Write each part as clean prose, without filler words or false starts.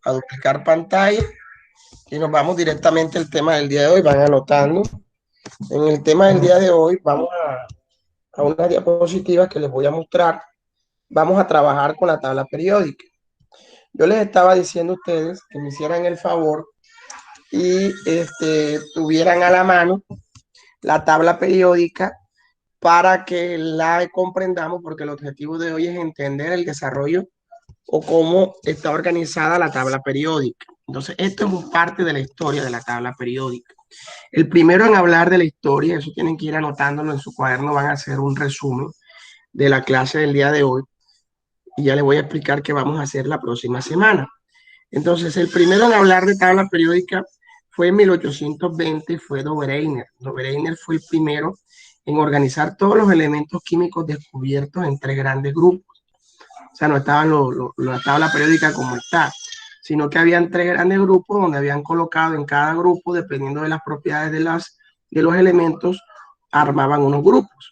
a duplicar pantalla y nos vamos directamente al tema del día de hoy. Van anotando. En el tema del día de hoy vamos a una diapositiva que les voy a mostrar. Vamos a trabajar con la tabla periódica. Yo les estaba diciendo a ustedes que me hicieran el favor y tuvieran a la mano la tabla periódica para que la comprendamos, porque el objetivo de hoy es entender el desarrollo o cómo está organizada la tabla periódica. Entonces, esto es parte de la historia de la tabla periódica. El primero en hablar de la historia, eso tienen que ir anotándolo en su cuaderno, van a hacer un resumen de la clase del día de hoy y ya les voy a explicar qué vamos a hacer la próxima semana. Entonces, el primero en hablar de tabla periódica fue en 1820, fue Dobereiner. Dobereiner fue el primero en organizar todos los elementos químicos descubiertos en tres grandes grupos. O sea, no estaban la tabla periódica como está, sino que habían tres grandes grupos donde habían colocado en cada grupo, dependiendo de las propiedades de los elementos, armaban unos grupos.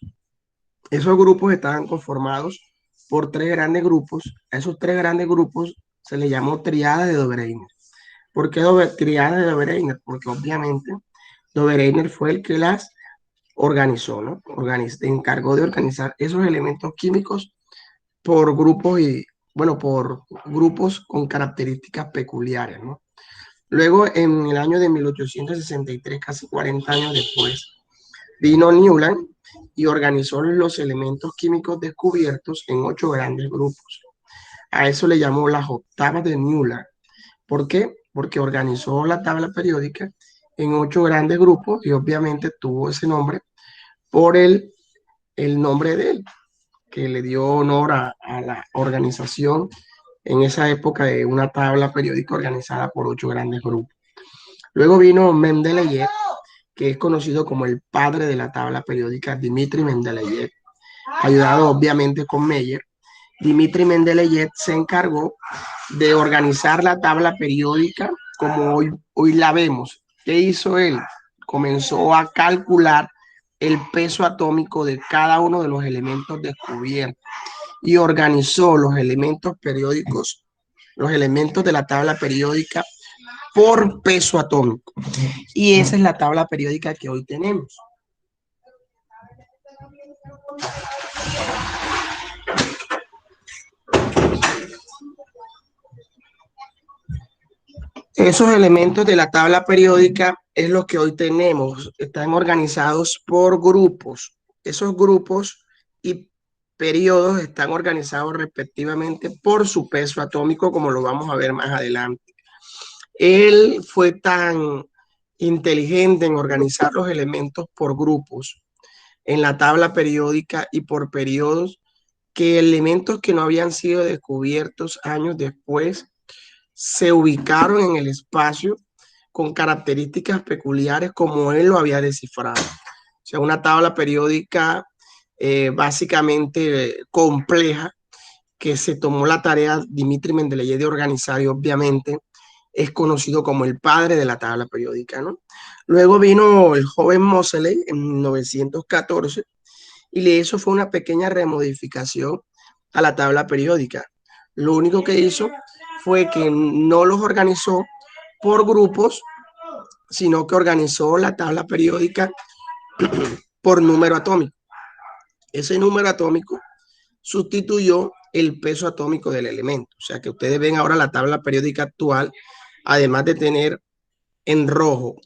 Esos grupos estaban conformados por tres grandes grupos. A esos tres grandes grupos se les llamó triada de Dobereiner. ¿Por qué triada de Dobereiner? Porque obviamente Dobereiner fue el que las organizó, ¿no? Se encargó de organizar esos elementos químicos por grupos y, bueno, por grupos con características peculiares, ¿no? Luego, en el año de 1863, casi 40 años después, vino Newland y organizó los elementos químicos descubiertos en 8 grandes grupos. A eso le llamó las octavas de Newland. ¿Por qué? Porque organizó la tabla periódica en 8 grandes grupos y obviamente tuvo ese nombre por el nombre de él, que le dio honor a la organización en esa época de una tabla periódica organizada por 8 grandes grupos. Luego vino Mendeleev, que es conocido como el padre de la tabla periódica, Dmitri Mendeleev, ayudado obviamente con Meyer. Dmitri Mendeleev se encargó de organizar la tabla periódica como hoy la vemos. ¿Qué hizo él? Comenzó a calcular el peso atómico de cada uno de los elementos descubiertos y organizó los elementos periódicos, los elementos de la tabla periódica por peso atómico. Y esa es la tabla periódica que hoy tenemos. Esos elementos de la tabla periódica es lo que hoy tenemos. Están organizados por grupos. Esos grupos y periodos están organizados respectivamente por su peso atómico, como lo vamos a ver más adelante. Él fue tan inteligente en organizar los elementos por grupos en la tabla periódica y por periodos, que elementos que no habían sido descubiertos años después se ubicaron en el espacio con características peculiares como él lo había descifrado. O sea, una tabla periódica básicamente compleja que se tomó la tarea Dmitri Mendeleev de organizar y obviamente es conocido como el padre de la tabla periódica, ¿no? Luego vino el joven Moseley en 1914 y le hizo fue una pequeña remodificación a la tabla periódica. Lo único que hizo fue que no los organizó por grupos, sino que organizó la tabla periódica por número atómico. Ese número atómico sustituyó el peso atómico del elemento. O sea que ustedes ven ahora la tabla periódica actual, además de tener en rojo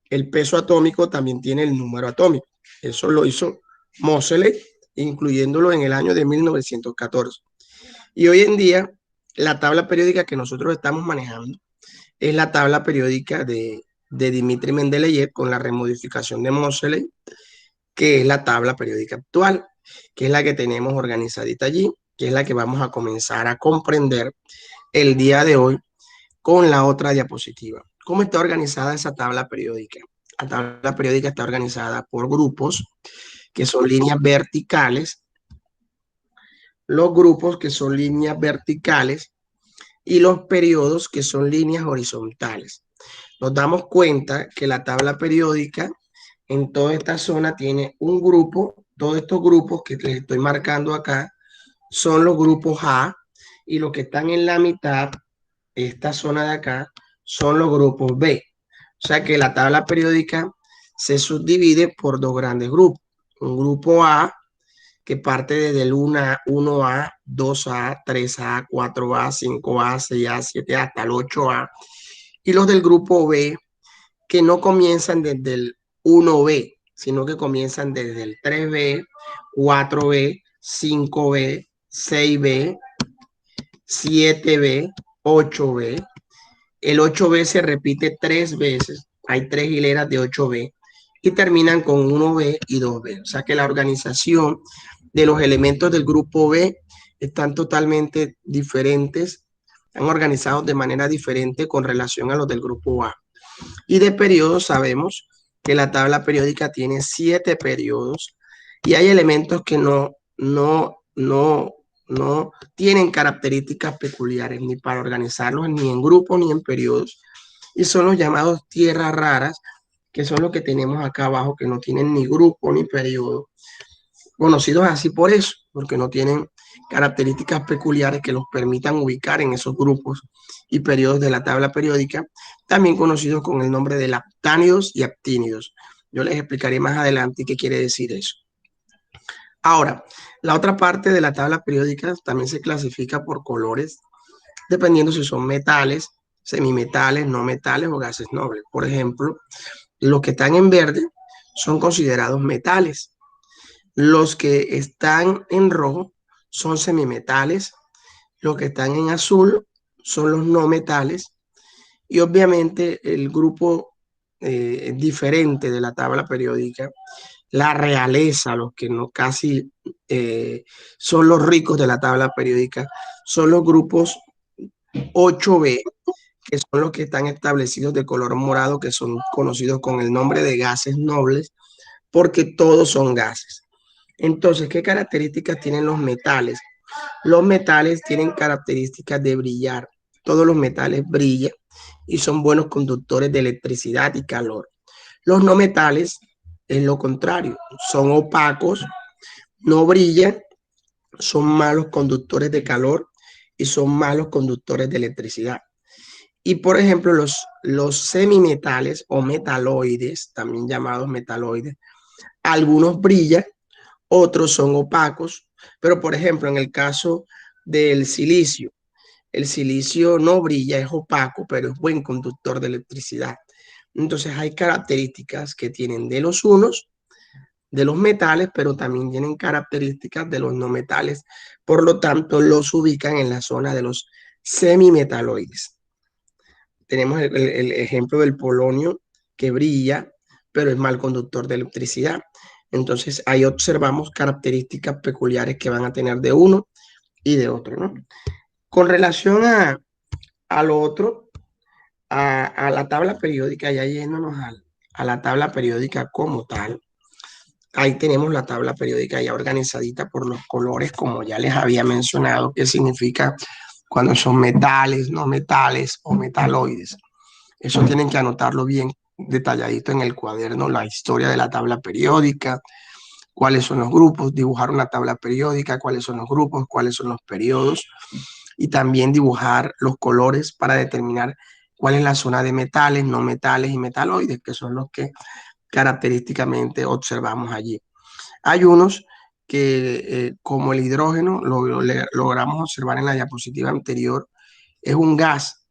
el peso atómico, también tiene el número atómico. Eso lo hizo Moseley, incluyéndolo en el año de 1914. Y hoy en día, la tabla periódica que nosotros estamos manejando es la tabla periódica de Dmitri Mendeleev con la remodificación de Moseley, que es la tabla periódica actual, que es la que tenemos organizadita allí, que es la que vamos a comenzar a comprender el día de hoy con la otra diapositiva. ¿Cómo está organizada esa tabla periódica? La tabla periódica está organizada por grupos, que son líneas verticales, los grupos que son líneas verticales y los periodos que son líneas horizontales. Nos damos cuenta que la tabla periódica en toda esta zona tiene un grupo, todos estos grupos que les estoy marcando acá son los grupos A y los que están en la mitad esta zona de acá, son los grupos B. O sea que la tabla periódica se subdivide por dos grandes grupos. Un grupo A que parte desde el 1A, 2A, 3A, 4A, 5A, 6A, 7A hasta el 8A. Y los del grupo B que no comienzan desde el 1B, sino que comienzan desde el 3B, 4B, 5B, 6B, 7B, 8B. El 8B se repite tres veces, hay tres hileras de 8B y terminan con 1B y 2B. O sea que la organización de los elementos del grupo B están totalmente diferentes, están organizados de manera diferente con relación a los del grupo A. Y de periodos sabemos que la tabla periódica tiene 7 periodos y hay elementos que no tienen características peculiares ni para organizarlos ni en grupos ni en periodos. Y son los llamados tierras raras, que son los que tenemos acá abajo, que no tienen ni grupo ni periodo, conocidos así por eso, porque no tienen características peculiares que los permitan ubicar en esos grupos y periodos de la tabla periódica, también conocidos con el nombre de laptánidos y actínidos. Yo les explicaré más adelante qué quiere decir eso. Ahora, la otra parte de la tabla periódica también se clasifica por colores, dependiendo si son metales, semimetales, no metales o gases nobles. Por ejemplo, los que están en verde son considerados metales. Los que están en rojo son semimetales, los que están en azul son los no metales y obviamente el grupo diferente de la tabla periódica, la realeza, los que no casi son los ricos de la tabla periódica, son los grupos 8B, que son los que están establecidos de color morado, que son conocidos con el nombre de gases nobles, porque todos son gases. Entonces, ¿qué características tienen los metales? Los metales tienen características de brillar. Todos los metales brillan y son buenos conductores de electricidad y calor. Los no metales es lo contrario, son opacos, no brillan, son malos conductores de calor y son malos conductores de electricidad. Y por ejemplo, los semimetales o metaloides, también llamados metaloides, algunos brillan, otros son opacos, pero por ejemplo, en el caso del silicio, el silicio no brilla, es opaco, pero es buen conductor de electricidad. Entonces hay características que tienen de los unos, de los metales, pero también tienen características de los no metales. Por lo tanto, los ubican en la zona de los semimetaloides. Tenemos el ejemplo del polonio que brilla, pero es mal conductor de electricidad. Entonces ahí observamos características peculiares que van a tener de uno y de otro, ¿no? Con relación a lo otro, a la tabla periódica, ya yéndonos a la tabla periódica como tal, ahí tenemos la tabla periódica ya organizadita por los colores, como ya les había mencionado, que significa cuando son metales, no metales o metaloides. Eso tienen que anotarlo bien detalladito en el cuaderno, la historia de la tabla periódica, cuáles son los grupos, dibujar una tabla periódica, cuáles son los grupos, cuáles son los periodos y también dibujar los colores para determinar cuál es la zona de metales, no metales y metaloides, que son los que característicamente observamos allí. Hay unos que, como el hidrógeno, logramos observar en la diapositiva anterior, es un gas,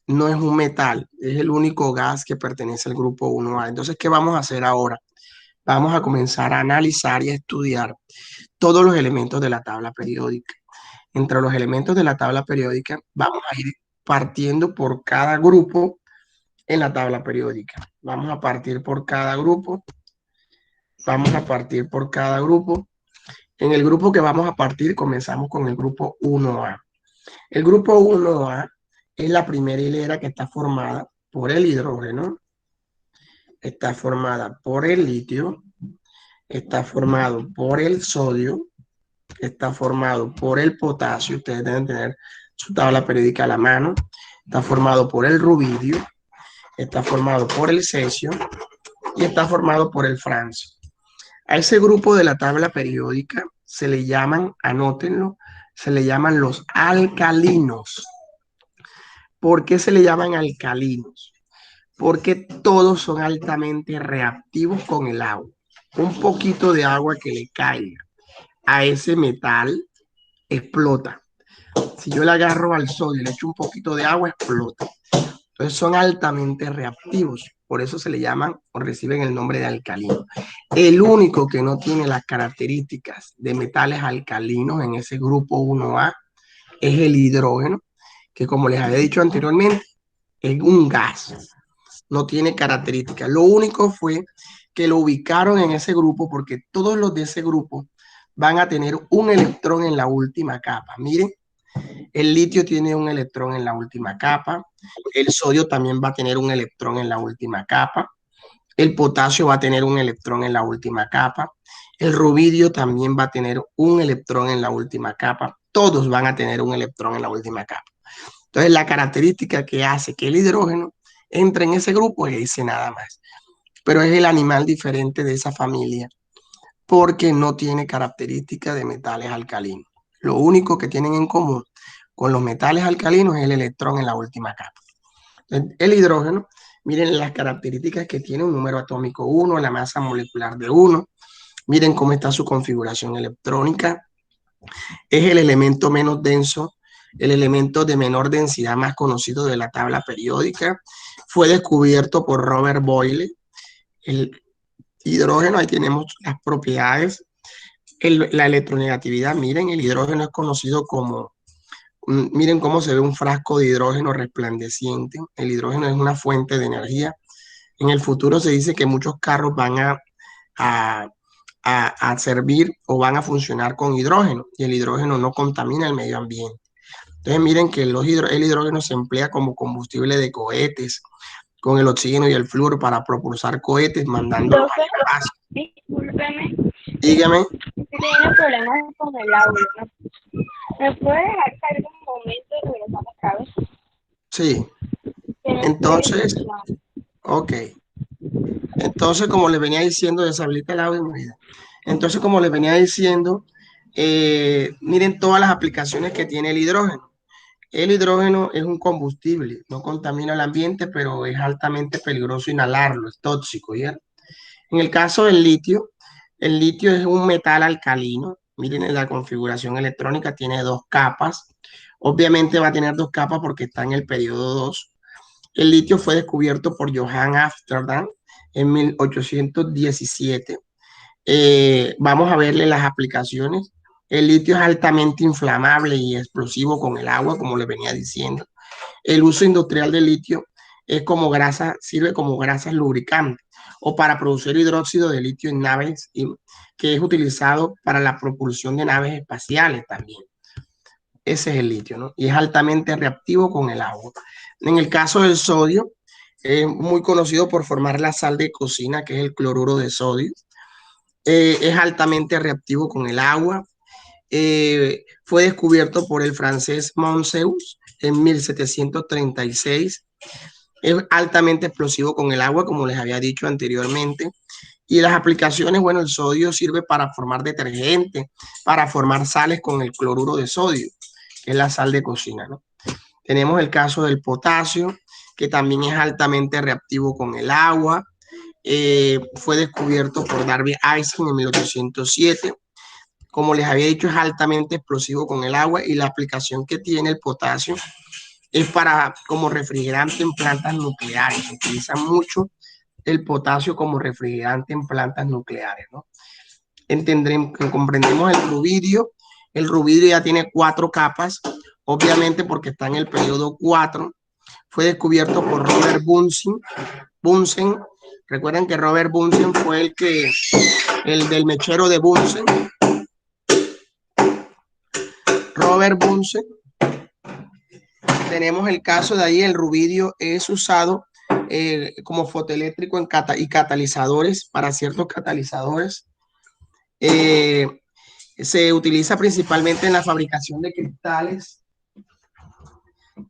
no es un metal, es el único gas que pertenece al grupo 1A. Entonces, ¿qué vamos a hacer ahora? Vamos a comenzar a analizar y a estudiar todos los elementos de la tabla periódica. Entre los elementos de la tabla periódica vamos a ir partiendo por cada grupo en la tabla periódica. Vamos a partir por cada grupo. Vamos a partir por cada grupo. En el grupo que vamos a partir comenzamos con el grupo 1A. El grupo 1A es la primera hilera que está formada por el hidrógeno, está formada por el litio, está formado por el sodio, está formado por el potasio, ustedes deben tener su tabla periódica a la mano, está formado por el rubidio, está formado por el cesio y está formado por el francio. A ese grupo de la tabla periódica se le llaman, anótenlo, se le llaman los alcalinos. ¿Por qué se le llaman alcalinos? Porque todos son altamente reactivos con el agua. Un poquito de agua que le caiga a ese metal explota. Si yo le agarro al sodio y le echo un poquito de agua, explota. Entonces son altamente reactivos. Por eso se le llaman o reciben el nombre de alcalino. El único que no tiene las características de metales alcalinos en ese grupo 1A es el hidrógeno, que como les había dicho anteriormente, es un gas, no tiene características. Lo único fue que lo ubicaron en ese grupo porque todos los de ese grupo van a tener un electrón en la última capa. Miren, el litio tiene un electrón en la última capa, el sodio también va a tener un electrón en la última capa, el potasio va a tener un electrón en la última capa, el rubidio también va a tener un electrón en la última capa, todos van a tener un electrón en la última capa. Entonces, la característica que hace que el hidrógeno entre en ese grupo es ese nada más. Pero es el animal diferente de esa familia porque no tiene características de metales alcalinos. Lo único que tienen en común con los metales alcalinos es el electrón en la última capa. El hidrógeno, miren las características que tiene: un número atómico 1, la masa molecular de 1, miren cómo está su configuración electrónica, es el elemento menos denso, el elemento de menor densidad más conocido de la tabla periódica, fue descubierto por Robert Boyle. El hidrógeno, ahí tenemos las propiedades, la electronegatividad, miren, el hidrógeno es conocido como, miren cómo se ve un frasco de hidrógeno resplandeciente. El hidrógeno es una fuente de energía. En el futuro se dice que muchos carros van a, a servir o van a funcionar con hidrógeno, y el hidrógeno no contamina el medio ambiente. Entonces miren que el hidrógeno se emplea como combustible de cohetes, con el oxígeno y el flúor para propulsar cohetes, mandándolos al espacio. Discúlpeme, Dígame. tengo problemas con el audio, ¿no? ¿Me puede dejar cargar un momento y regresar otra vez? Sí. Que no estoy Entonces, escuchando. ok. Entonces, como les venía diciendo, deshabilita el audio, mi vida. Entonces, como les venía diciendo, miren todas las aplicaciones que tiene el hidrógeno. El hidrógeno es un combustible, no contamina el ambiente, pero es altamente peligroso inhalarlo, es tóxico, ¿ya? En el caso del litio, el litio es un metal alcalino. Miren en la configuración electrónica, tiene dos capas. Obviamente va a tener dos capas porque está en el periodo 2. El litio fue descubierto por Johann Amsterdam en 1817. Vamos a verle las aplicaciones. El litio es altamente inflamable y explosivo con el agua, como les venía diciendo. El uso industrial del litio es como grasa, sirve como grasa lubricante o para producir hidróxido de litio en naves, que es utilizado para la propulsión de naves espaciales también. Ese es el litio, ¿no? Y es altamente reactivo con el agua. En el caso del sodio, es muy conocido por formar la sal de cocina, que es el cloruro de sodio. Es altamente reactivo con el agua. Fue descubierto por el francés Monceus en 1736. Es altamente explosivo con el agua, como les había dicho anteriormente. Y las aplicaciones, bueno, el sodio sirve para formar detergente, para formar sales con el cloruro de sodio, que es la sal de cocina, ¿no? Tenemos el caso del potasio, que también es altamente reactivo con el agua. Fue descubierto por Darby Eisen en 1807. Como les había dicho, es altamente explosivo con el agua, y la aplicación que tiene el potasio es para como refrigerante en plantas nucleares. Se utiliza mucho el potasio como refrigerante en plantas nucleares, ¿no? Comprendemos el rubidio. El rubidio ya tiene 4 capas, obviamente porque está en el periodo 4. Fue descubierto por Robert Bunsen. Recuerden que Robert Bunsen fue el del mechero de Bunsen. Robert Bunsen. Tenemos el caso de ahí, el rubidio es usado como fotoeléctrico y catalizadores, para ciertos catalizadores. Se utiliza principalmente en la fabricación de cristales.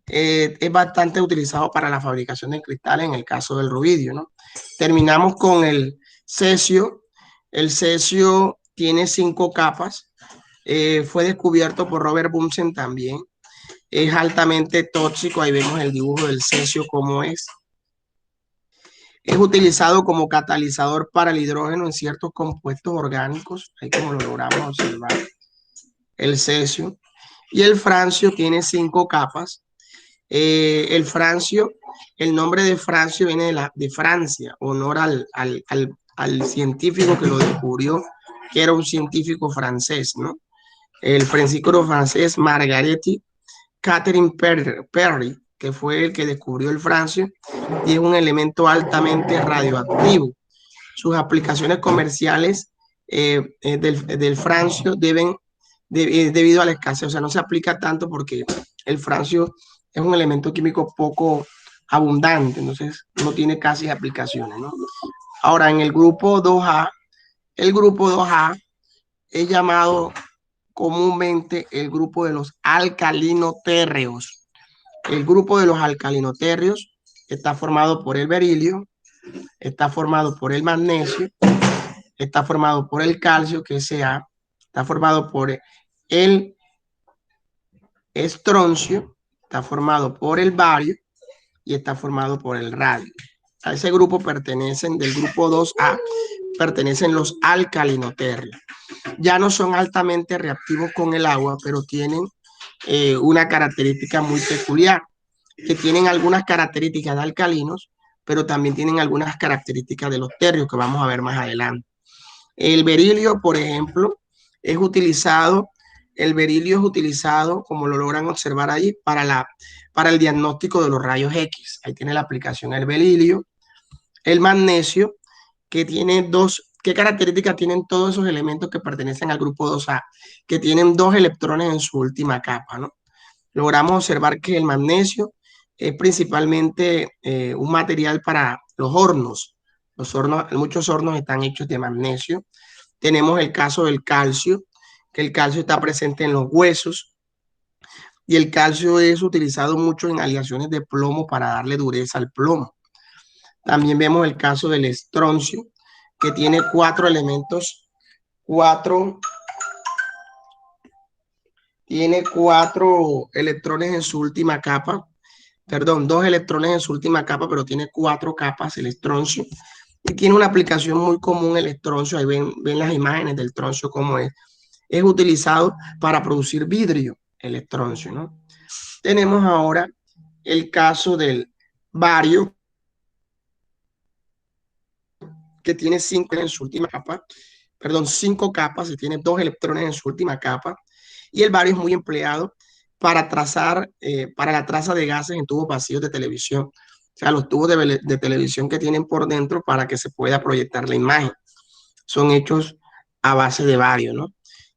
Es bastante utilizado para la fabricación de cristales en el caso del rubidio, ¿no? Terminamos con el cesio. El cesio tiene 5 capas. Fue descubierto por Robert Bunsen también. es altamente tóxico. Ahí vemos el dibujo del cesio como es. Es utilizado como catalizador para el hidrógeno en ciertos compuestos orgánicos, ahí como lo logramos observar, el cesio. Y el francio tiene 5 capas. El francio, el nombre de francio viene de Francia, honor al científico que lo descubrió, que era un científico francés, ¿no? El científico francés Margaretti Catherine Perry, que fue el que descubrió el francio, y es un elemento altamente radioactivo. Sus aplicaciones comerciales del francio debido a la escasez, o sea, no se aplica tanto porque el francio es un elemento químico poco abundante, entonces no tiene casi aplicaciones, ¿no? Ahora, en el grupo 2A es llamado comúnmente el grupo de los alcalinotérreos. El grupo de los alcalinotérreos está formado por el berilio, está formado por el magnesio, está formado por el calcio, que es Ca, está formado por el estroncio, está formado por el bario y está formado por el radio. A ese grupo pertenecen, del grupo 2A, pertenecen los alcalinotérreos. Ya no son altamente reactivos con el agua, pero tienen una característica muy peculiar, que tienen algunas características de alcalinos, pero también tienen algunas características de los térreos que vamos a ver más adelante. El berilio, por ejemplo, el berilio es utilizado, como lo logran observar ahí, para el diagnóstico de los rayos X. Ahí tiene la aplicación el berilio. El magnesio, que tiene ¿qué características tienen todos esos elementos que pertenecen al grupo 2A? Que tienen 2 electrones en su última capa, ¿no? Logramos observar que el magnesio es principalmente un material para los hornos. Muchos hornos están hechos de magnesio. Tenemos el caso del calcio, que el calcio está presente en los huesos y el calcio es utilizado mucho en aleaciones de plomo para darle dureza al plomo. También vemos el caso del estroncio, que tiene 4 elementos, tiene 4 electrones en su última capa, perdón, 2 electrones en su última capa, pero tiene 4 capas el estroncio. Y tiene una aplicación muy común el estroncio, ahí ven las imágenes del estroncio como es. Es utilizado para producir vidrio, el estroncio, ¿no? Tenemos ahora el caso del bario, que tiene 5 en su última capa, perdón, 5 capas y tiene 2 electrones en su última capa. Y el bario es muy empleado para para la traza de gases en tubos vacíos de televisión. O sea, los tubos de televisión que tienen por dentro para que se pueda proyectar la imagen. Son hechos a base de bario, ¿no?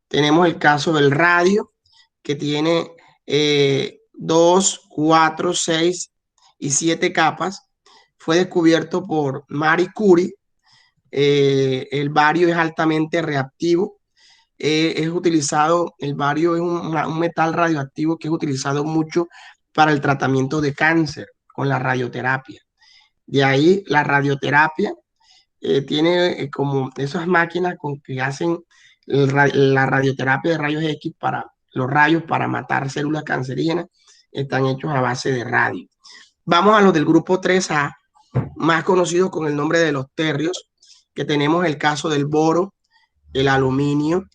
Tenemos el caso del radio, que tiene 2, 4, 6 y 7 capas. Fue descubierto por Marie Curie. El bario es altamente reactivo. Es utilizado, el bario es un metal radioactivo que es utilizado mucho para el tratamiento de cáncer con la radioterapia. De ahí la radioterapia tiene como esas máquinas con que hacen la radioterapia de rayos X para los rayos para matar células cancerígenas, están hechos a base de radio. Vamos a los del grupo 3A, más conocidos con el nombre de los terrios, que tenemos el caso del boro, el aluminio,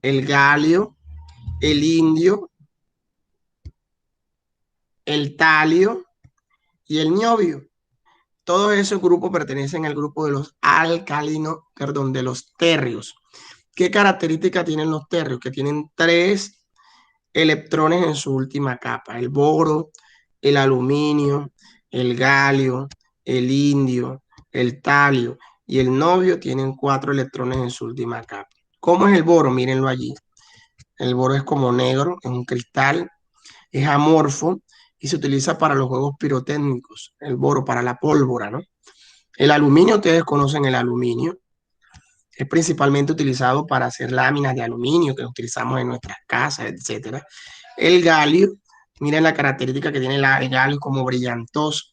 el galio, el indio, el talio y el niobio. Todos esos grupos pertenecen al grupo de los alcalinos, perdón, de los terrios. ¿Qué características tienen los terrios? Que tienen 3 electrones en su última capa. El boro, el aluminio, el galio, el indio, el talio y el niobio tienen 4 electrones en su última capa. ¿Cómo es el boro? Mírenlo allí. El boro es como negro, es un cristal, es amorfo y se utiliza para los juegos pirotécnicos. El boro para la pólvora, ¿no? El aluminio, ustedes conocen el aluminio, es principalmente utilizado para hacer láminas de aluminio que utilizamos en nuestras casas, etcétera. El galio, miren la característica que tiene el galio como brillantoso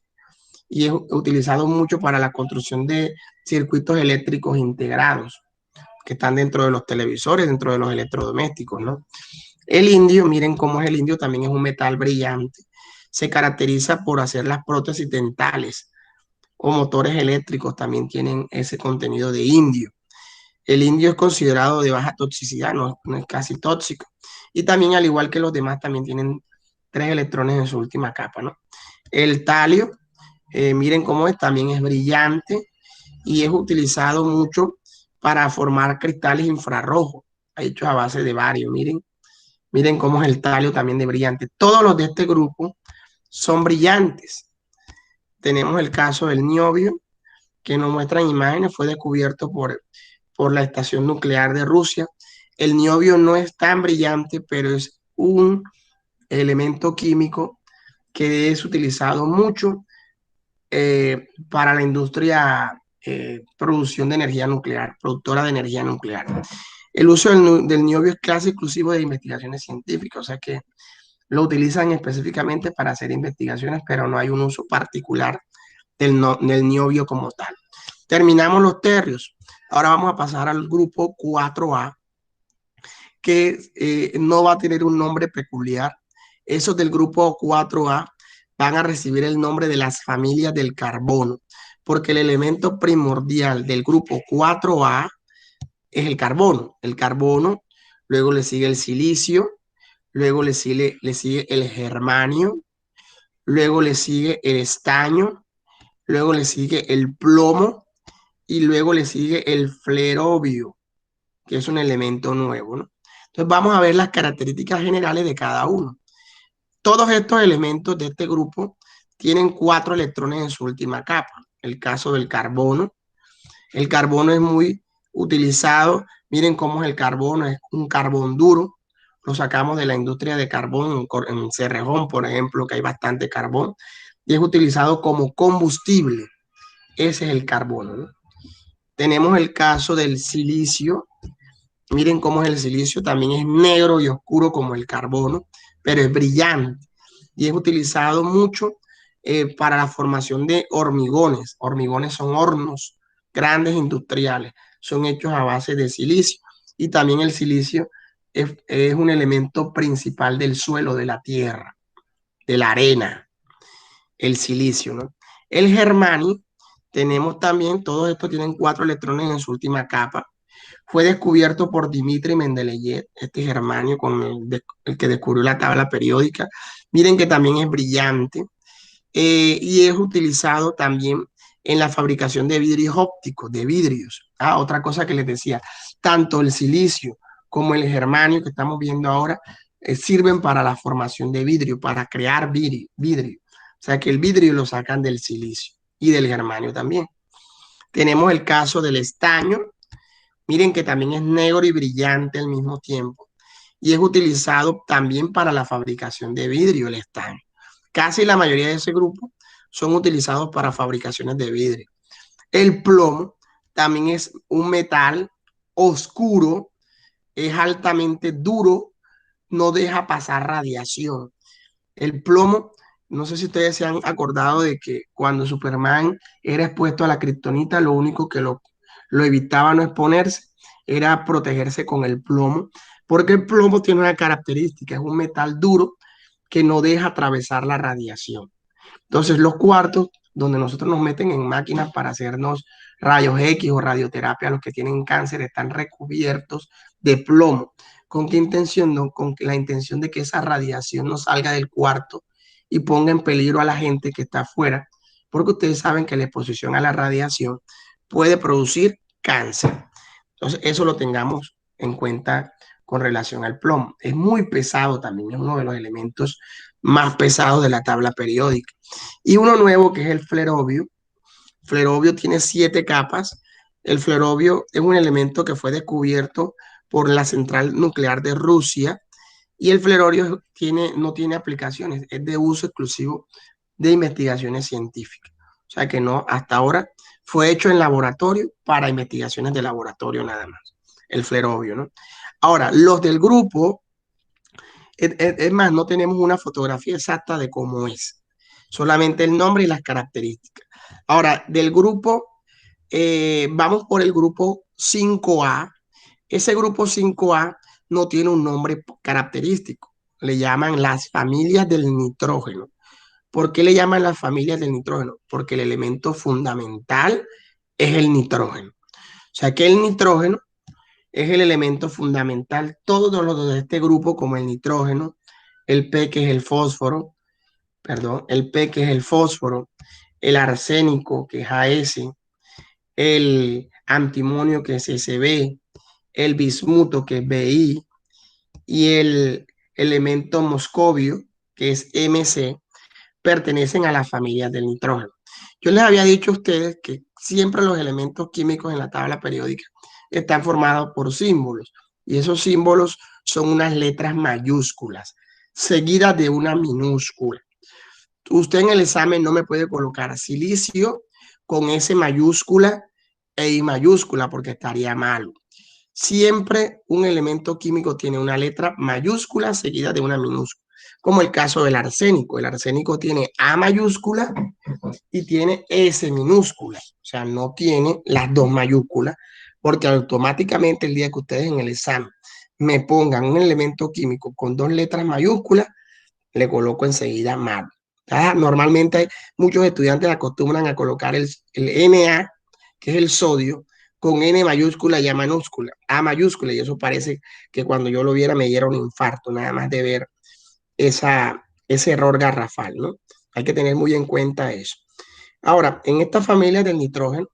y es utilizado mucho para la construcción de circuitos eléctricos integrados que están dentro de los televisores, dentro de los electrodomésticos, ¿no? El indio, miren cómo es el indio, también es un metal brillante. Se caracteriza por hacer las prótesis dentales o motores eléctricos, también tienen ese contenido de indio. El indio es considerado de baja toxicidad, no es casi tóxico. Y también, al igual que los demás, también tienen 3 electrones en su última capa, ¿no? El talio, miren cómo es, también es brillante y es utilizado mucho para formar cristales infrarrojos, hechos a base de bario. Miren cómo es el talio también de brillante. Todos los de este grupo son brillantes. Tenemos el caso del niobio, que nos muestran imágenes, fue descubierto por la estación nuclear de Rusia. El niobio no es tan brillante, pero es un elemento químico que es utilizado mucho para la industria producción de energía nuclear, productora de energía nuclear. El uso del niobio es clase exclusivo de investigaciones científicas, o sea que lo utilizan específicamente para hacer investigaciones, pero no hay un uso particular del niobio como tal. Terminamos los terrios. Ahora vamos a pasar al grupo 4A, que no va a tener un nombre peculiar. Esos del grupo 4A van a recibir el nombre de las familias del carbono, porque el elemento primordial del grupo 4A es el carbono. El carbono, luego le sigue el silicio, luego le sigue el germanio, luego le sigue el estaño, luego le sigue el plomo y luego le sigue el flerobio, que es un elemento nuevo, ¿no? Entonces vamos a ver las características generales de cada uno. Todos estos elementos de este grupo tienen 4 electrones en su última capa. El caso del carbono. El carbono es muy utilizado. Miren cómo es el carbono, es un carbón duro. Lo sacamos de la industria de carbón en Cerrejón, por ejemplo, que hay bastante carbón. Y es utilizado como combustible. Ese es el carbono, ¿no? Tenemos el caso del silicio. Miren cómo es el silicio, también es negro y oscuro como el carbono, pero es brillante y es utilizado mucho para la formación de hormigones. Hormigones son hornos grandes industriales, son hechos a base de silicio y también el silicio es un elemento principal del suelo, de la tierra, de la arena, el silicio, ¿no? El germanio, tenemos también, todos estos tienen 4 electrones en su última capa. Fue descubierto por Dmitri Mendeleev, este germanio con el que descubrió la tabla periódica. Miren que también es brillante y es utilizado también en la fabricación de vidrios ópticos, de vidrios. Otra cosa que les decía, tanto el silicio como el germanio que estamos viendo ahora sirven para la formación de vidrio, para crear vidrio. O sea que el vidrio lo sacan del silicio y del germanio también. Tenemos el caso del estaño. Miren que también es negro y brillante al mismo tiempo. Y es utilizado también para la fabricación de vidrio, el estaño. Casi la mayoría de ese grupo son utilizados para fabricaciones de vidrio. El plomo también es un metal oscuro, es altamente duro, no deja pasar radiación. El plomo, no sé si ustedes se han acordado de que cuando Superman era expuesto a la kriptonita, lo único que lo evitaba no exponerse era protegerse con el plomo, porque el plomo tiene una característica, es un metal duro que no deja atravesar la radiación. Entonces, los cuartos donde nosotros nos meten en máquinas para hacernos rayos X o radioterapia, los que tienen cáncer, están recubiertos de plomo. ¿Con qué intención? No, con la intención de que esa radiación no salga del cuarto y ponga en peligro a la gente que está afuera, porque ustedes saben que la exposición a la radiación puede producir cáncer. Entonces, eso lo tengamos en cuenta con relación al plomo. Es muy pesado también, es uno de los elementos más pesados de la tabla periódica. Y uno nuevo que es el flerobio. Flerobio tiene 7 capas. El flerobio es un elemento que fue descubierto por la central nuclear de Rusia y el flerobio no tiene aplicaciones, es de uso exclusivo de investigaciones científicas. O sea que no, hasta ahora fue hecho en laboratorio para investigaciones de laboratorio nada más, el flerobio, ¿no? Ahora, los del grupo, es más, no tenemos una fotografía exacta de cómo es, solamente el nombre y las características. Ahora, del grupo, vamos por el grupo 5A. Ese grupo 5A no tiene un nombre característico. Le llaman las familias del nitrógeno. ¿Por qué le llaman las familias del nitrógeno? Porque el elemento fundamental es el nitrógeno. O sea que el nitrógeno es el elemento fundamental. Todos los de este grupo, como el nitrógeno, el P que es el fósforo, perdón, el P que es el fósforo, el arsénico que es AS, el antimonio que es SB, el bismuto que es BI y el elemento moscovio que es MC, pertenecen a las familias del nitrógeno. Yo les había dicho a ustedes que siempre los elementos químicos en la tabla periódica están formados por símbolos y esos símbolos son unas letras mayúsculas seguidas de una minúscula. Usted en el examen no me puede colocar silicio con S mayúscula e I mayúscula porque estaría malo. Siempre un elemento químico tiene una letra mayúscula seguida de una minúscula, como el caso del arsénico. El arsénico tiene A mayúscula y tiene S minúscula, o sea, no tiene las dos mayúsculas, porque automáticamente el día que ustedes en el examen me pongan un elemento químico con dos letras mayúsculas, le coloco enseguida mal. Normalmente muchos estudiantes acostumbran a colocar el Na, que es el sodio, con N mayúscula y A mayúscula, y eso parece que cuando yo lo viera me diera un infarto, nada más de ver ese error garrafal, ¿no? Hay que tener muy en cuenta eso. Ahora, en esta familia del nitrógeno,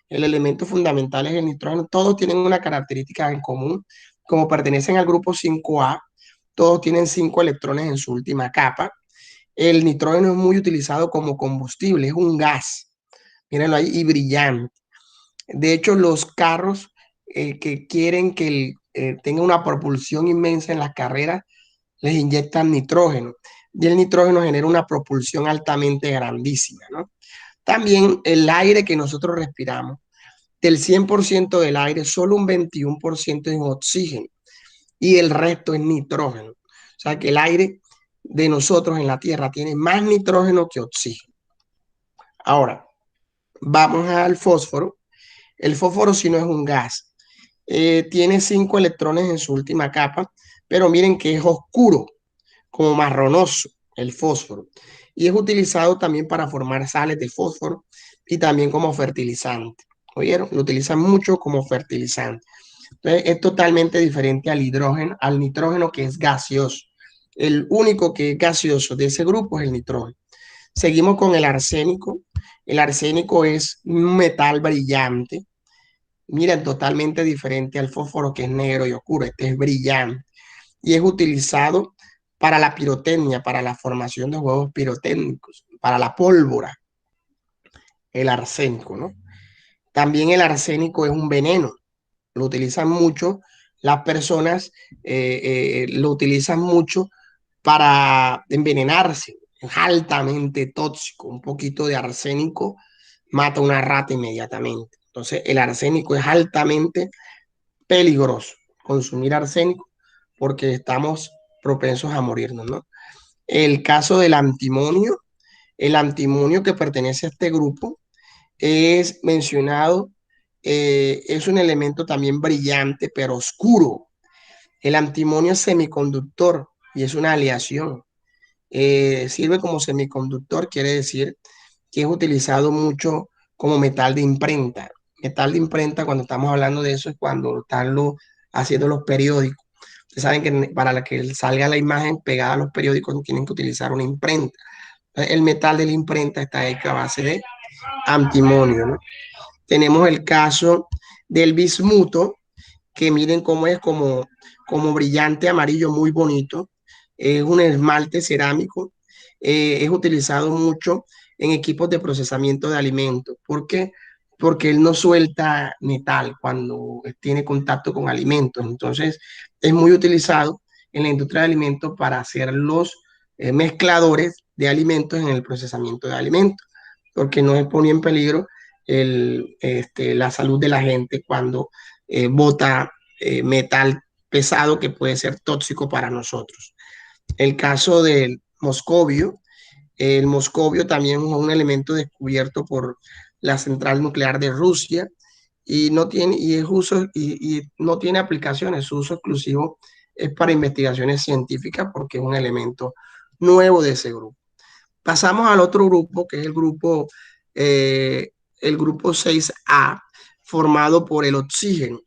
el elemento fundamental es el nitrógeno, todos tienen una característica en común, como pertenecen al grupo 5A, todos tienen 5 electrones en su última capa. El nitrógeno es muy utilizado como combustible, es un gas, mírenlo ahí, y brillante. De hecho, los carros que quieren que tenga una propulsión inmensa en las carreras, les inyectan nitrógeno. Y el nitrógeno genera una propulsión altamente grandísima, ¿no? También el aire que nosotros respiramos, del 100% del aire, solo un 21% es oxígeno y el resto es nitrógeno. O sea que el aire de nosotros en la Tierra tiene más nitrógeno que oxígeno. Ahora, vamos al fósforo. El fósforo si no es un gas. Tiene 5 electrones en su última capa, pero miren que es oscuro, como marronoso el fósforo. Y es utilizado también para formar sales de fósforo y también como fertilizante. ¿Oyeron? Lo utilizan mucho como fertilizante. Entonces, es totalmente diferente al hidrógeno, al nitrógeno que es gaseoso. El único que es gaseoso de ese grupo es el nitrógeno. Seguimos con el arsénico. El arsénico es un metal brillante. Miren, totalmente diferente al fósforo que es negro y oscuro. Este es brillante y es utilizado para la pirotecnia, para la formación de juegos pirotécnicos, para la pólvora, el arsénico, ¿no? También el arsénico es un veneno, lo utilizan mucho, las personas lo utilizan mucho para envenenarse, es altamente tóxico, un poquito de arsénico mata una rata inmediatamente. Entonces el arsénico es altamente peligroso, consumir arsénico porque estamos propensos a morirnos, ¿no? El caso del antimonio, el antimonio que pertenece a este grupo es mencionado, es un elemento también brillante, pero oscuro. El antimonio es semiconductor y es una aleación. Sirve como semiconductor, quiere decir que es utilizado mucho como metal de imprenta. Metal de imprenta, cuando estamos hablando de eso, es cuando están haciendo los periódicos. Ustedes saben que para que salga la imagen pegada a los periódicos tienen que utilizar una imprenta. El metal de la imprenta está hecho a base de antimonio, ¿no? Tenemos el caso del bismuto, que miren cómo es como brillante amarillo, muy bonito. Es un esmalte cerámico. Es utilizado mucho en equipos de procesamiento de alimentos. ¿Por qué? Porque él no suelta metal cuando tiene contacto con alimentos. Entonces, es muy utilizado en la industria de alimentos para hacer los mezcladores de alimentos en el procesamiento de alimentos, porque no pone en peligro la salud de la gente cuando bota metal pesado que puede ser tóxico para nosotros. El caso del moscovio, el moscovio también es un elemento descubierto por la central nuclear de Rusia y no tiene, y es uso, y no tiene aplicaciones, su uso exclusivo es para investigaciones científicas porque es un elemento nuevo de ese grupo. Pasamos al otro grupo, que es el grupo 6A, formado por el oxígeno.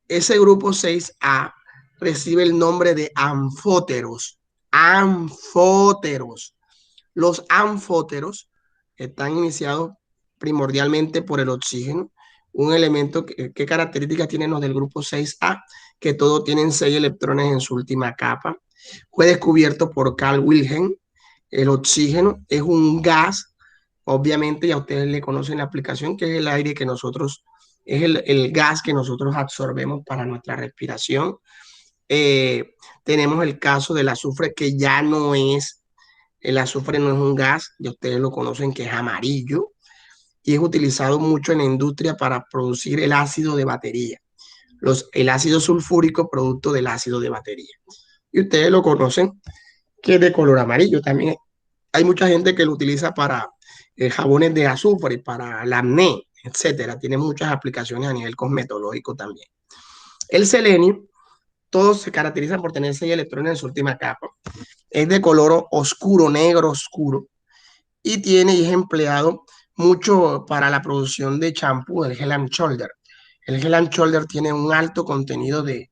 Ese grupo 6A recibe el nombre de anfóteros. Anfóteros. Los anfóteros están iniciados primordialmente por el oxígeno, un elemento ¿qué características tienen los del grupo 6A? Que todos tienen 6 electrones en su última capa. Fue descubierto por Carl Wilhelm. El oxígeno es un gas, obviamente ya ustedes le conocen la aplicación, que es el aire que nosotros, es el gas que nosotros absorbemos para nuestra respiración. Tenemos el caso del azufre, que ya no es, el azufre no es un gas, ya ustedes lo conocen, que es amarillo, y es utilizado mucho en la industria para producir el ácido de batería. El ácido sulfúrico, producto del ácido de batería. Y ustedes lo conocen, que es de color amarillo. También hay mucha gente que lo utiliza para jabones de azufre, para el acné, etcétera. Tiene muchas aplicaciones a nivel cosmetológico también. El selenio, todos se caracterizan por tener 6 electrones en su última capa. Es de color oscuro, negro oscuro, y es empleado mucho para la producción de champú, el Head and Shoulder. El Head and Shoulder tiene un alto contenido de,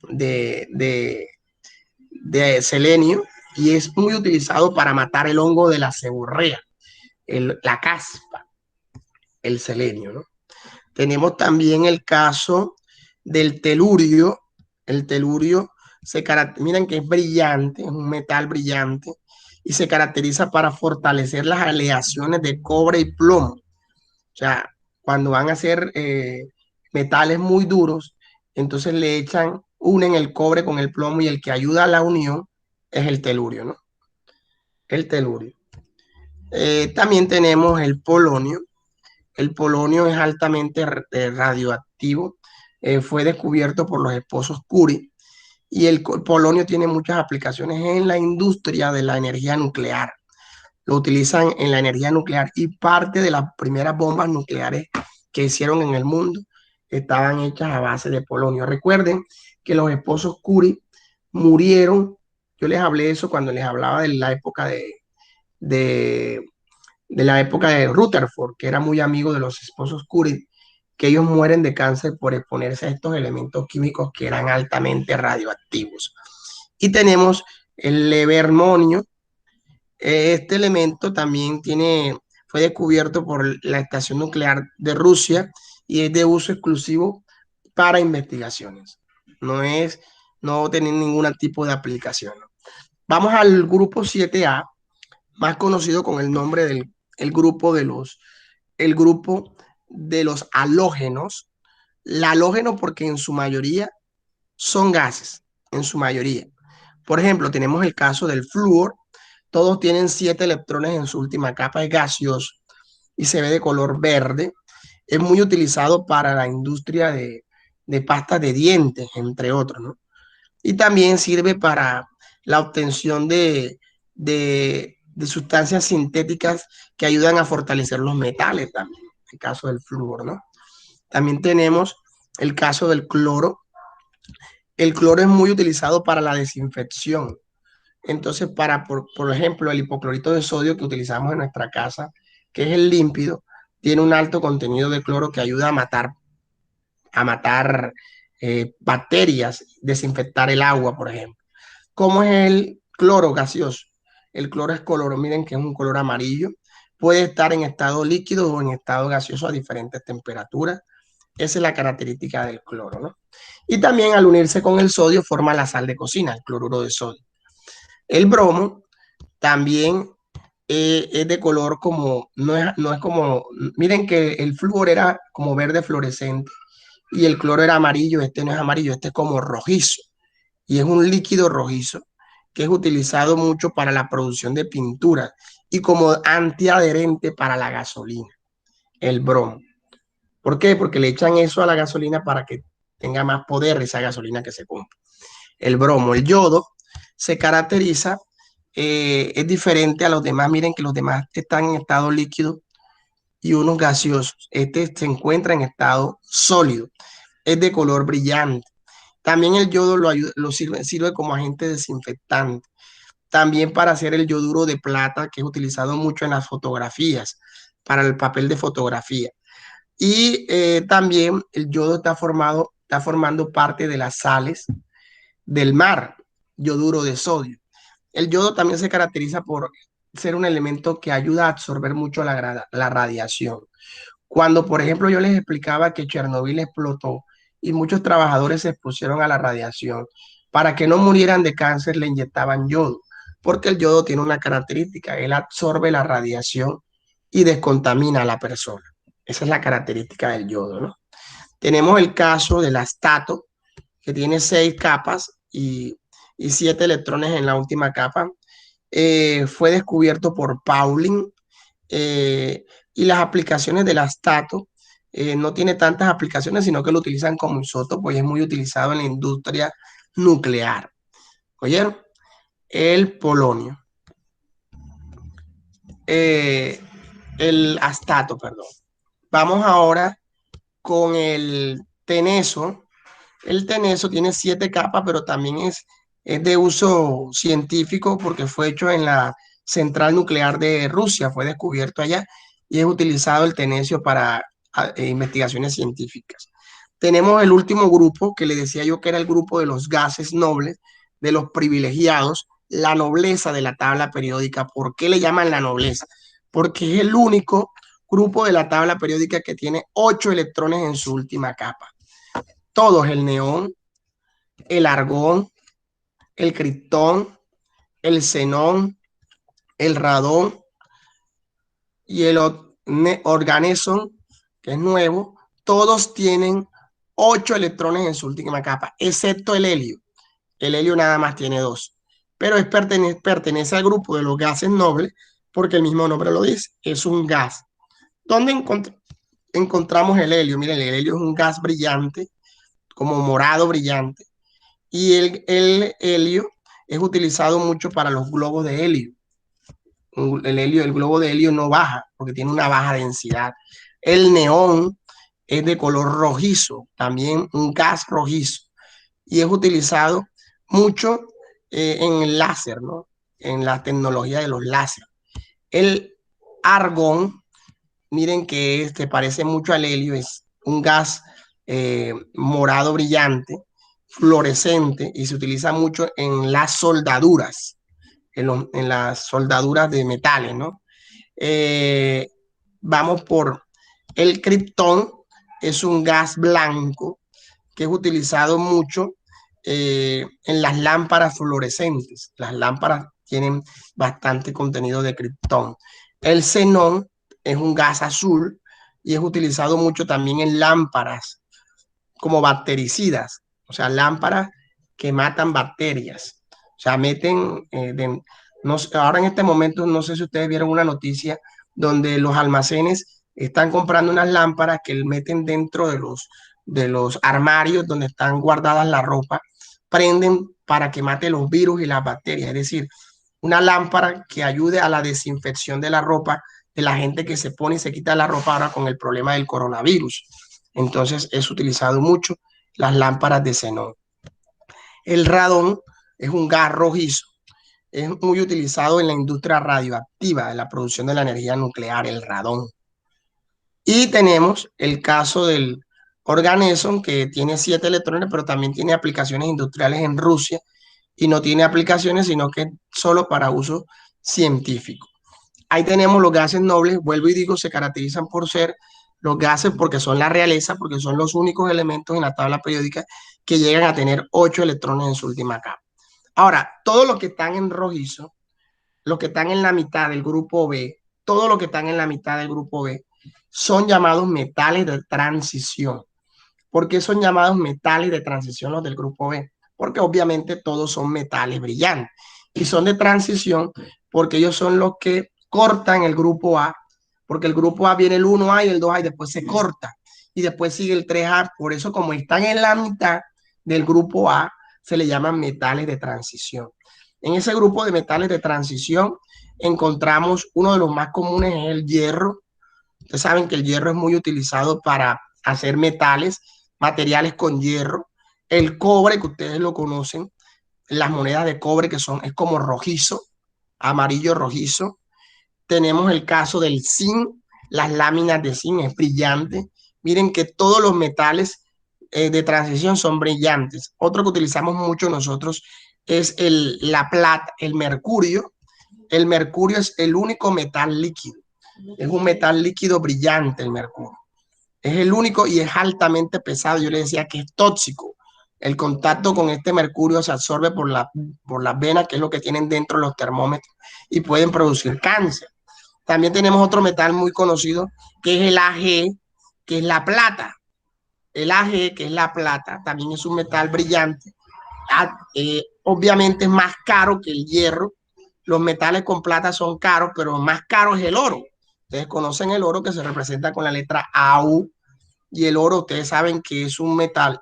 de, de selenio y es muy utilizado para matar el hongo de la seborrea, la caspa, el selenio, ¿no? Tenemos también el caso del telurio. El telurio miren que es brillante, es un metal brillante y se caracteriza para fortalecer las aleaciones de cobre y plomo. O sea, cuando van a hacer metales muy duros, entonces unen el cobre con el plomo y el que ayuda a la unión es el telurio, ¿no? El telurio. También tenemos el polonio. El polonio es altamente radioactivo. Fue descubierto por los esposos Curie y el polonio tiene muchas aplicaciones en la industria de la energía nuclear. Lo utilizan en la energía nuclear y parte de las primeras bombas nucleares que hicieron en el mundo estaban hechas a base de polonio. Recuerden que los esposos Curie murieron. Yo les hablé eso cuando les hablaba de la época de, de la época de Rutherford, que era muy amigo de los esposos Curie, que ellos mueren de cáncer por exponerse a estos elementos químicos que eran altamente radioactivos. Y tenemos el levermonio. Este elemento también fue descubierto por la Estación Nuclear de Rusia y es de uso exclusivo para investigaciones. No tiene ningún tipo de aplicación. Vamos al grupo 7A, más conocido con el nombre del el grupo de los halógenos. El halógeno porque en su mayoría son gases, en su mayoría. Por ejemplo, tenemos el caso del flúor. Todos tienen 7 electrones en su última capa, es gaseoso y se ve de color verde. Es muy utilizado para la industria de pastas de dientes, entre otros, ¿no? Y también sirve para la obtención de sustancias sintéticas que ayudan a fortalecer los metales también, el caso del flúor, ¿no? También tenemos el caso del cloro. El cloro es muy utilizado para la desinfección. Entonces, por ejemplo, el hipoclorito de sodio que utilizamos en nuestra casa, que es el límpido, tiene un alto contenido de cloro que ayuda a matar bacterias, desinfectar el agua, por ejemplo. ¿Cómo es el cloro gaseoso? El cloro es color, miren que es un color amarillo. Puede estar en estado líquido o en estado gaseoso a diferentes temperaturas. Esa es la característica del cloro, ¿no? Y también al unirse con el sodio forma la sal de cocina, el cloruro de sodio. El bromo también es de color como, no es como, miren que el flúor era como verde fluorescente y el cloro era amarillo, este no es amarillo, este es como rojizo y es un líquido rojizo que es utilizado mucho para la producción de pintura y como antiadherente para la gasolina, el bromo. ¿Por qué? Porque le echan eso a la gasolina para que tenga más poder esa gasolina que se compra. El bromo, el yodo, se caracteriza, es diferente a los demás. Miren que los demás están en estado líquido y unos gaseosos. Este se encuentra en estado sólido. Es de color brillante También el yodo sirve como agente desinfectante. También para hacer el yoduro de plata, que es utilizado mucho en las fotografías, para el papel de fotografía. Y también el yodo está formando parte de las sales del mar, yoduro de sodio. El yodo también se caracteriza por ser un elemento que ayuda a absorber mucho la radiación. Cuando, por ejemplo, yo les explicaba que Chernobyl explotó y muchos trabajadores se expusieron a la radiación, para que no murieran de cáncer le inyectaban yodo, porque el yodo tiene una característica, él absorbe la radiación y descontamina a la persona. Esa es la característica del yodo, ¿no? Tenemos el caso del astato, que tiene 6 capas y 7 electrones en la última capa. Fue descubierto por Pauling, y las aplicaciones del astato no tiene tantas aplicaciones, sino que lo utilizan como isótopo y es muy utilizado en la industria nuclear. ¿Oyeron? El polonio. Eh, el astato, perdón. Vamos ahora con el teneso. El teneso tiene 7 capas, pero también es de uso científico porque fue hecho en la central nuclear de Rusia, fue descubierto allá y es utilizado el tenesio para investigaciones científicas. Tenemos el último grupo que le decía yo que era el grupo de los gases nobles, de los privilegiados, la nobleza de la tabla periódica. ¿Por qué le llaman la nobleza? Porque es el único grupo de la tabla periódica que tiene 8 electrones en su última capa. Todos: el neón, el argón, el criptón, el xenón, el radón y el organeson, que es nuevo, todos tienen 8 electrones en su última capa, excepto el helio. El helio nada más tiene 2, pero pertenece al grupo de los gases nobles porque el mismo nombre lo dice, es un gas. ¿Dónde encontramos el helio? Miren, el helio es un gas brillante, como morado brillante, y el helio es utilizado mucho para los globos de helio. El globo de helio no baja porque tiene una baja densidad. El neón es de color rojizo, también un gas rojizo, y es utilizado mucho en el láser, ¿no? En la tecnología de los láser. El argón, miren que parece mucho al helio, es un gas morado brillante, fluorescente, y se utiliza mucho en las soldaduras, en las soldaduras de metales, ¿no? Eh, Vamos por el criptón, es un gas blanco que es utilizado mucho en las lámparas fluorescentes. Las lámparas tienen bastante contenido de criptón. El xenón es un gas azul y es utilizado mucho también en lámparas como bactericidas, o sea, lámparas que matan bacterias. O sea, meten, no, ahora en este momento, no sé si ustedes vieron una noticia donde los almacenes están comprando unas lámparas que meten dentro de los armarios donde están guardadas la ropa, prenden para que mate los virus y las bacterias. Es decir, una lámpara que ayude a la desinfección de la ropa de la gente que se pone y se quita la ropa ahora con el problema del coronavirus. Entonces es utilizado mucho las lámparas de xenón. El radón es un gas rojizo, es muy utilizado en la industria radioactiva, en la producción de la energía nuclear, el radón. Y tenemos el caso del organeson, que tiene 7 electrones, pero también tiene aplicaciones industriales en Rusia y no tiene aplicaciones, sino que solo para uso científico. Ahí tenemos los gases nobles, vuelvo y digo, se caracterizan por ser los gases porque son la realeza, porque son los únicos elementos en la tabla periódica que llegan a tener 8 electrones en su última capa. Ahora, todos los que están en rojizo, los que están en la mitad del grupo B, todos los que están en la mitad del grupo B, son llamados metales de transición. ¿Por qué son llamados metales de transición los del grupo B? Porque obviamente todos son metales brillantes y son de transición porque ellos son los que cortan el grupo A, porque el grupo A viene el 1A y el 2A y después se corta y después sigue el 3A. Por eso, como están en la mitad del grupo A, se le llaman metales de transición. En ese grupo de metales de transición encontramos uno de los más comunes, es el hierro. Ustedes saben que el hierro es muy utilizado para hacer metales, materiales con hierro. El cobre, que ustedes lo conocen, las monedas de cobre es como rojizo, amarillo rojizo. Tenemos el caso del zinc, las láminas de zinc es brillante. Miren que todos los metales de transición son brillantes. Otro que utilizamos mucho nosotros es la plata, el mercurio. El mercurio es el único metal líquido. Es un metal líquido brillante el mercurio. Es el único y es altamente pesado. Yo le decía que es tóxico. El contacto con este mercurio se absorbe por las venas, que es lo que tienen dentro los termómetros, y pueden producir cáncer. También tenemos otro metal muy conocido, que es el Ag, que es la plata. El Ag, que es la plata, también es un metal brillante. Obviamente es más caro que el hierro. Los metales con plata son caros, pero más caro es el oro. Ustedes conocen el oro, que se representa con la letra AU, y el oro, ustedes saben que es un metal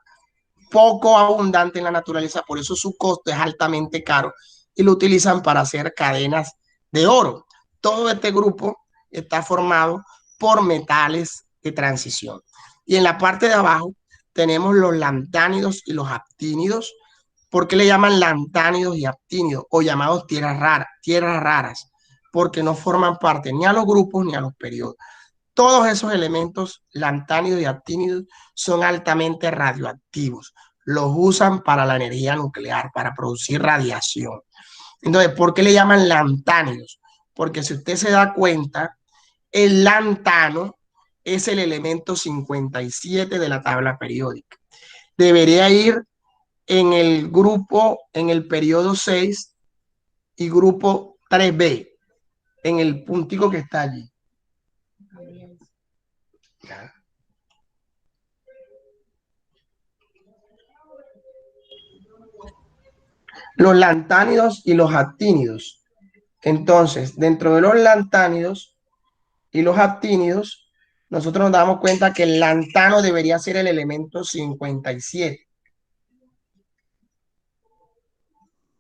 poco abundante en la naturaleza, por eso su costo es altamente caro y lo utilizan para hacer cadenas de oro. Todo este grupo está formado por metales de transición. Y en la parte de abajo tenemos los lantánidos y los actínidos. ¿Por qué le llaman lantánidos y actínidos o llamados tierras raras? Tierras raras, porque no forman parte ni a los grupos ni a los periodos. Todos esos elementos lantánidos y actínidos son altamente radioactivos. Los usan para la energía nuclear, para producir radiación. Entonces, ¿por qué le llaman lantánidos? Porque si usted se da cuenta, el lantano es el elemento 57 de la tabla periódica. Debería ir en el grupo, en el periodo 6 y grupo 3B, en el puntico que está allí. Los lantánidos y los actínidos. Entonces, dentro de los lantánidos y los actínidos, nosotros nos damos cuenta que el lantano debería ser el elemento 57.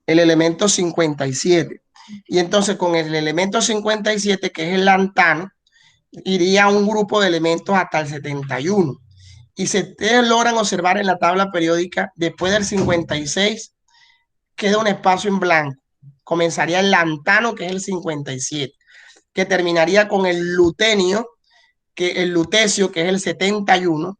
El elemento 57. Y entonces con el elemento 57, que es el lantano, iría un grupo de elementos hasta el 71. Y si ustedes logran observar en la tabla periódica, después del 56, queda un espacio en blanco. Comenzaría el lantano, que es el 57, que terminaría con el lutenio, que el lutecio, que es el 71,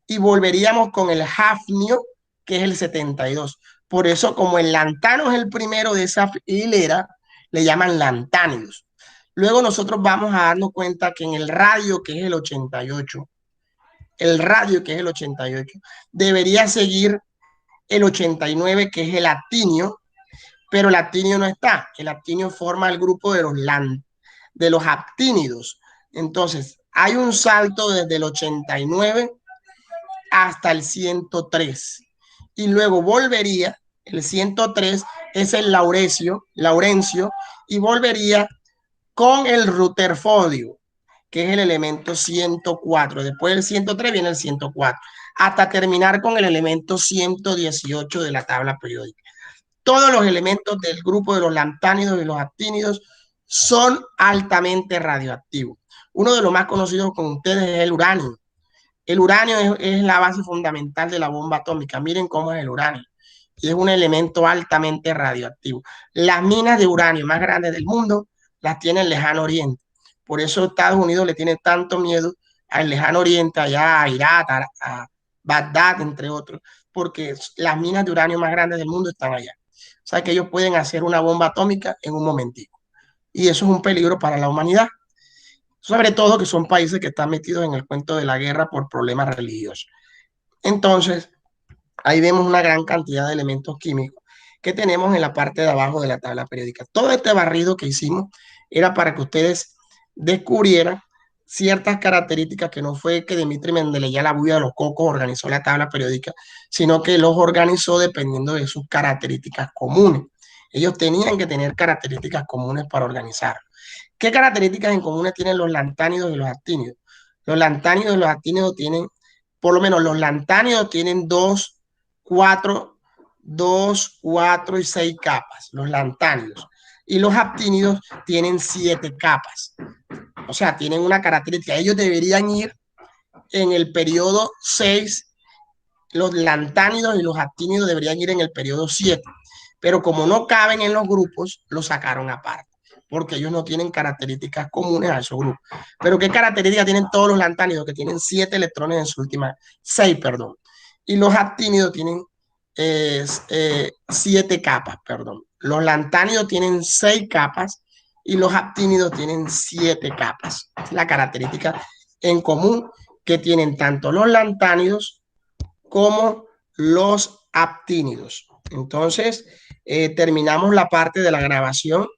y volveríamos con el hafnio, que es el 72. Por eso, como el lantano es el primero de esa hilera, le llaman lantánidos. Luego nosotros vamos a darnos cuenta que en el radio, que es el 88, el radio, que es el 88, debería seguir el 89, que es el actinio, pero el actinio no está. El actinio forma el grupo de los actínidos. Entonces, hay un salto desde el 89 hasta el 103. Y luego volvería, el 103 es el Laurencio, y volvería con el Rutherfordio, que es el elemento 104. Después del 103 viene el 104, hasta terminar con el elemento 118 de la tabla periódica. Todos los elementos del grupo de los lantánidos y los actínidos son altamente radioactivos. Uno de los más conocidos con ustedes es el uranio. El uranio es la base fundamental de la bomba atómica. Miren cómo es el uranio. Y es un elemento altamente radioactivo. Las minas de uranio más grandes del mundo las tiene el lejano oriente. Por eso Estados Unidos le tiene tanto miedo al lejano oriente, allá a Irak, a Bagdad, entre otros, porque las minas de uranio más grandes del mundo están allá. O sea que ellos pueden hacer una bomba atómica en un momentico. Y eso es un peligro para la humanidad. Sobre todo que son países que están metidos en el cuento de la guerra por problemas religiosos. Entonces, ahí vemos una gran cantidad de elementos químicos que tenemos en la parte de abajo de la tabla periódica. Todo este barrido que hicimos era para que ustedes descubrieran ciertas características, que no fue que Dimitri Mendeleev, la bulla de los cocos, organizó la tabla periódica, sino que los organizó dependiendo de sus características comunes. Ellos tenían que tener características comunes para organizar. ¿Qué características en comunes tienen los lantánidos y los actínidos? Los lantánidos y los actínidos tienen, por lo menos los lantánidos tienen 2, 4 y 6 capas, los lantánidos. Y los actínidos tienen 7 capas. O sea, tienen una característica. Ellos deberían ir en el periodo 6 los lantánidos y los actínidos deberían ir en el periodo 7, pero como no caben en los grupos, los sacaron aparte, porque ellos no tienen características comunes a esos grupos. Pero ¿qué características tienen todos los lantánidos? Que tienen 7 electrones en su última, 6, perdón. Y los actínidos tienen 7 capas, perdón. Los lantánidos tienen 6 capas y los actínidos tienen 7 capas. Es la característica en común que tienen tanto los lantánidos como los actínidos. Entonces, terminamos la parte de la grabación